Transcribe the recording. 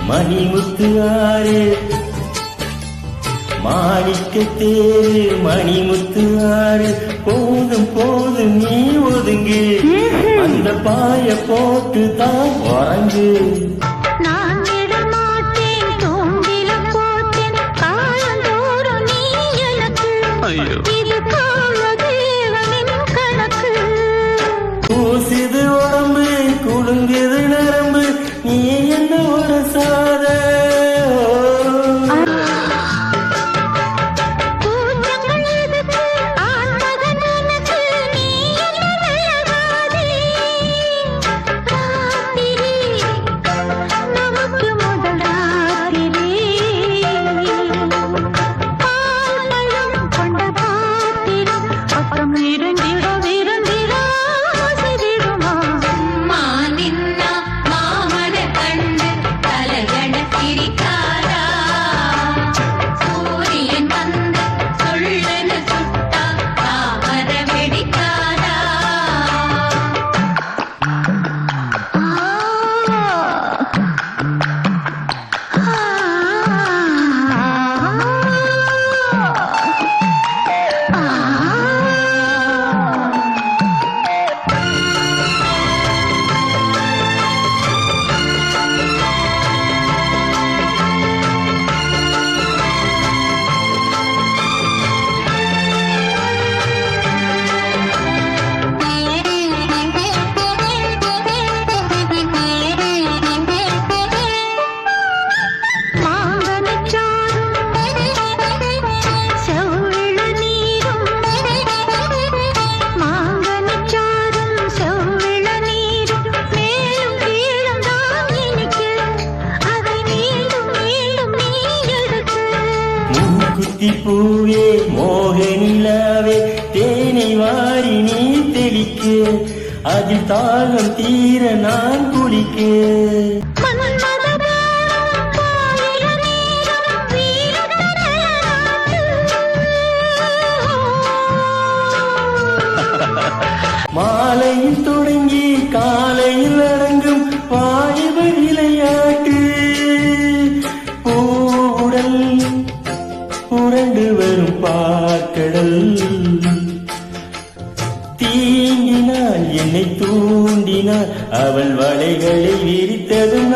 மணிமுத்து ஆறு மாணிக்க தேரு மணிமுத்து ஆறு போதும் போதும் நீ ஒதுங்கு அந்த பாய போட்டு தான் உறங்கு கூசுது உடம்பு குலுங்குது நரம்பு நீ என்ன ஒரு சாத குத்தி பூவே மோகனிலாவே தேனை வாரி நீ தெளிக்க அதில் தாகம் தீர நான் குளிக்க மாலையில் தொடங்கி காலையில் அடங்கும் வாய்வு விளையாட்டு பூவுடல் புரண்டு வரும் பாக்கடல் தீங்கினால் என்னை தூண்டினாள் அவள் வலைகளை விரித்ததும்